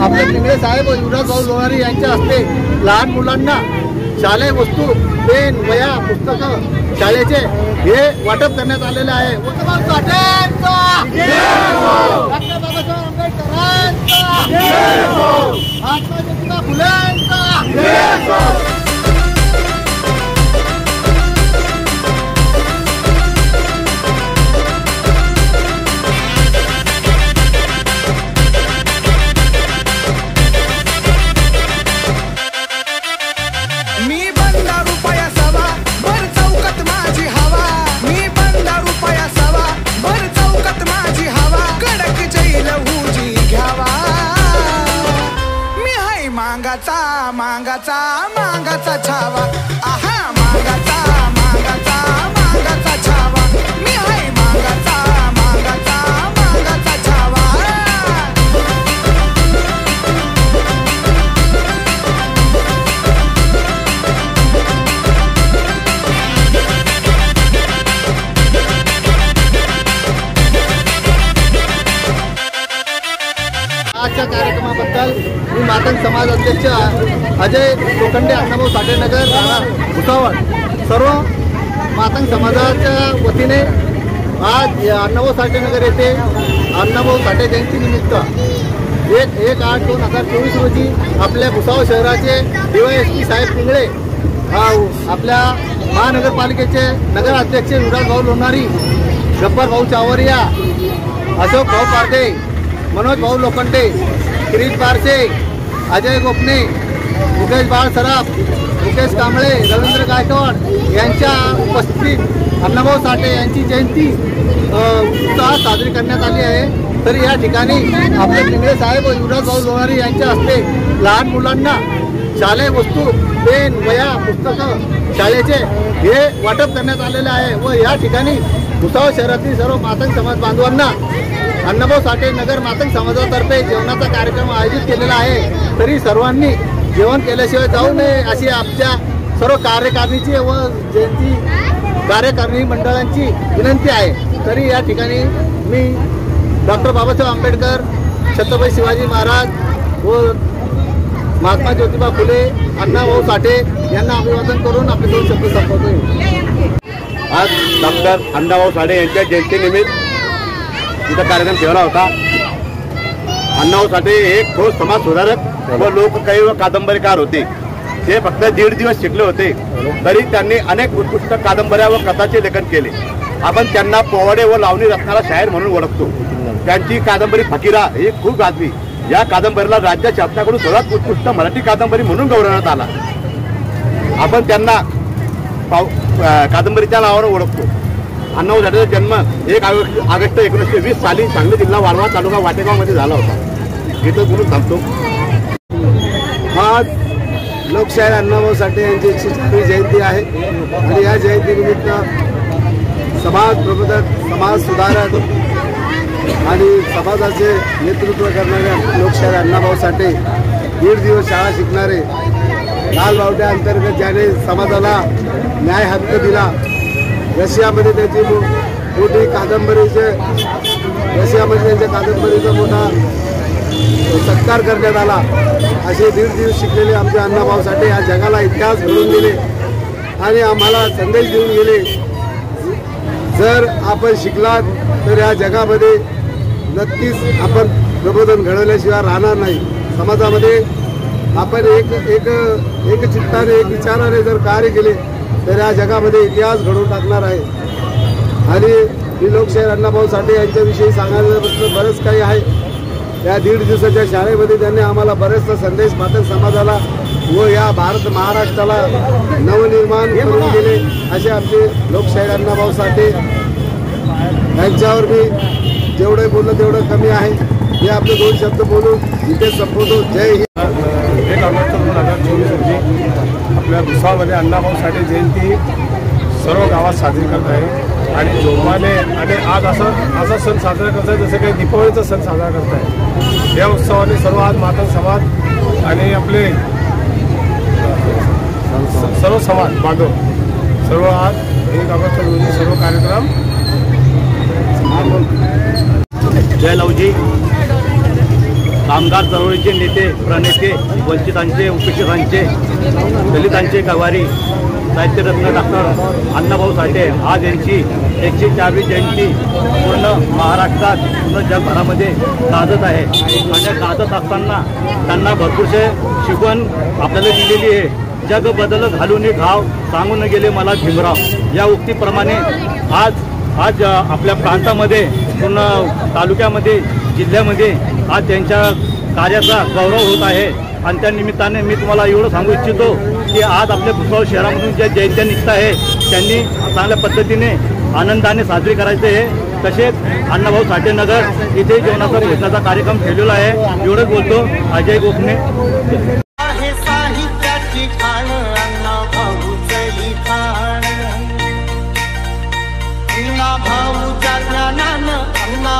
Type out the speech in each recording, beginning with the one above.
आपले पिंगळे साहेब व युवराज भाऊ लोणारी यांच्या हस्ते लहान मुलांना शालेय वस्तू, पेन, वह्या, पुस्तकं शाळेचे हे वाटप करण्यात आलेले आहे। मांगाचा मांगाचा छावा, आहा मांगाचा मांगाचा मांगाचा छावा, मी हाय मांगाचा मांगाचा मांगाचा छावा। आजच्या कार्यक्रमाबद्दल मी मातंग समाज अध्यक्ष अजय लोखंडे, अण्णाभाऊ साठे नगर, राणा भुसावळ सर्व मातंग समाजाच्या वतीने आज अण्णाभाऊ साठे नगर येथे अण्णाभाऊ साठे जयंती निमित्त 1/8/2024 रोजी आपल्या भुसावळ शहराचे DYSP साहेब पिंगळे, आपल्या महानगरपालिकेचे नगराध्यक्ष युवराज भाऊ लोणारी, गब्बर भाऊ चावरिया, अशोक भाऊ पारडे, मनोज भाऊ लोखंडे, किरीट बारसे, अजय गोपने, मुकेश बाळ सराफ, मुकेश कांबळे, रवींद्र गायकवाड यांच्या उपस्थितीत अण्णाभाऊ साठे यांची जयंती उत्साहात साजरी करण्यात आली आहे। तरी या ठिकाणी आपले पिंगळे साहेब व युवराज भाऊ लोणारी यांच्या हस्ते लहान मुलांना शालेय वस्तू, पेन, वह्या, पुस्तकं शाळेचे हे वाटप करण्यात आलेले आहे व या ठिकाणी भुसावळ शहरातील सर्व मातंग समाज बांधवांना अण्णाभाऊ साठे नगर मातंग समाजातर्फे जेवणाचा कार्यक्रम आयोजित केलेला आहे। तरी सर्वांनी जेवण केल्याशिवाय जाऊ नये अशी आमच्या सर्व कार्यकारिणीची व जयंती कार्यकारिणी मंडळांची विनंती आहे। तरी या ठिकाणी मी डॉक्टर बाबासाहेब आंबेडकर, छत्रपती शिवाजी महाराज व महात्मा ज्योतिबा फुले, अण्णाभाऊ साठे यांना अभिवादन करून आपले 2 शब्द संपवतो। आज डॉक्टर अण्णाभाऊ साठे यांच्या जयंतीनिमित्त इथं कार्यक्रम ठेवला होता। अण्णाभाऊ साठे एक ठोस समाज सुधारक व लोककवी व कादंबरीकार होते। ते फक्त 1.5 दिवस शिकले होते तरी त्यांनी अनेक उत्कृष्ट कादंबऱ्या व कथाचे लेखन केले। आपण त्यांना पोवाडे व लावणी रत्नाला शायर म्हणून ओळखतो। त्यांची कादंबरी फकीरा ही खूप गाजली। या कादंबरीला राज्य शासनाकडून सर्वात उत्कृष्ट मराठी कादंबरी म्हणून गौरवण्यात आला। आपण त्यांना कादंबरीच्या नावाने ओळखतो। अण्णाभाऊ साठेचा जन्म 1 ऑगस्ट 1920 साली सांगली जिल्हा वाळवा तालुका वाटेगावमध्ये झाला होता। इथं बोलून थांबतो। आज लोकशाहीर अण्णाभाऊ साठे यांची 104वी जयंती आहे आणि या जयंतीनिमित्त समाज प्रबोधक, समाज सुधारक आणि समाजाचे नेतृत्व करणारे लोकशाहीर अण्णाभाऊ साठे 1.5 दिवस शाळा शिकणारे, लाल बावट्या अंतर्गत ज्याने समाजाला न्याय हक्क दिला, रशियामध्ये त्याची मोठी कादंबरीचे रशियामध्ये त्यांच्या कादंबरीचा मोठा सत्कार करण्यात आला। असे 1.5 दिवस शिकलेले आमचे अण्णाभाऊ साठे या जगाला इतिहास घडवून दिले आणि आम्हाला संदेश देऊन गेले। जर आपण शिकलात तर या जगामध्ये नक्कीच आपण प्रबोधन घडवल्याशिवाय राहणार नाही। समाजामध्ये आपण एक चित्ताने, एक विचाराने जर कार्य केले तर या जगामध्ये इतिहास घडवून टाकणार आहे। आणि मी लोकशाहीर अण्णाभाऊ साठे यांच्याविषयी सांगायचं बरंच काही आहे। या 1.5 दिवसाच्या शाळेमध्ये त्यांनी आम्हाला बरेचसा संदेश मातंग समाजाला व या महाराष्ट्राला नवनिर्माण करून दिले। असे आमचे लोकशाहीर अण्णाभाऊ साठे यांच्यावर मी जेवढे बोललो तेवढं कमी आहे। हे आपले 2 शब्द बोलून इथे संपवतो। जय हिंद। 1 ऑगस्ट 2024 रोजी आपल्या भुसावळमध्ये अण्णाभाऊ साठे जयंती सर्व गावात साजरी करत आहे आणि जोमाने आणि आज असा सण साजरा करत आहे जसं काही दीपावलीचा सण साजरा करत आहे। या उत्सवाने सर्व आज मातंग समाज आणि आपले सर्व समाज बांधव सर्व आज 1 ऑगस्ट रोजी सर्व कार्यक्रम। जय लवजी। कामगार चळवळीचे नेते प्रणेते, वंचितांचे, उपेक्षितांचे, दलितांचे गवारी, साहित्यरत्न डॉक्टर अण्णाभाऊ साठे आज यांची 104वी जयंती पूर्ण महाराष्ट्रात पूर्ण जगभरामध्ये गाजत आहे. आणि गाजत असताना त्यांना भरपूरसे शिकवण आपल्याला दिलेली आहे. जग बदल घालून घाव सांगून गेले मला भीमराव या उक्तीप्रमाणे आज आपल्या प्रांतामध्ये पूर्ण तालुक्यामध्ये जिल्ह्यामध्ये आज त्यांच्या कार्याचा गौरव होत आहे. आणि त्या निमित्ताने मी तुम्हाला एवढं सांगू इच्छितो की आज आपल्या भुसावळ शहरामधून ज्या जयंत्या निघत आहे त्यांनी चांगल्या पद्धतीने आनंदाने साजरी करायचे आहे. तसेच अण्णाभाऊ साठे नगर इथे जेवणाचा भोजनाचा कार्यक्रम ठेवलेला आहे. एवढंच बोलतो. अजय गोखणे.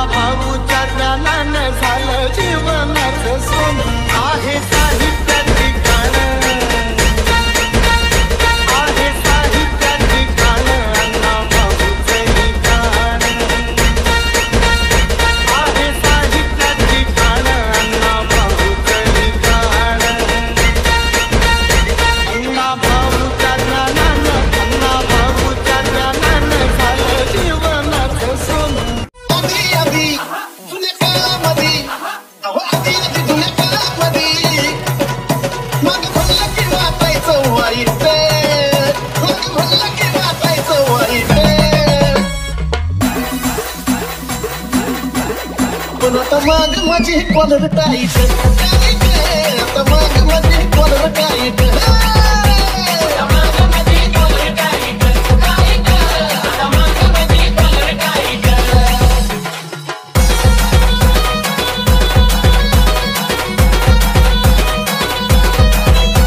भाऊच्या ज्ञानानं झालं जीवनाचं सोनं आहे साहित्याची गाणं, आहे साहित्याची गाणं अण्णा भाऊचं गाणं, आहे साहित्याची गाणं अण्णा भाऊचं गाणं, अण्णा भाऊच्या ज्ञानानं, अण्णा भाऊच्या ज्ञानानं झालं जीवनाचं सोनं. माग माझी कॉलर टाईट, माग माझी कॉलर टाईट,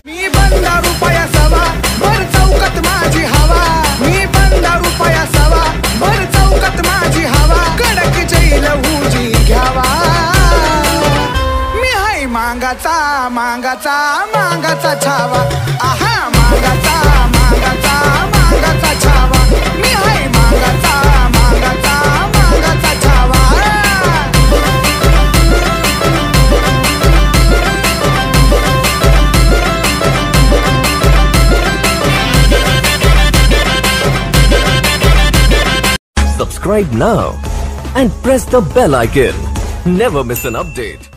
मी बंदा रुपया सवा भर चौकात माझी हवा, मी बंदा रुपया सवा भर चौकात माझी हवा, कडक जैल हुजी घ्यावा. मी हाय मांगाचा मांगाचा मांगाचा छावा, आहा मांगाचा मांगाचा मांगाचा छावा, मी हाय मांगाचा मांगाचा मांगाचा Chhava. Subscribe now and press the bell icon. Never miss an update.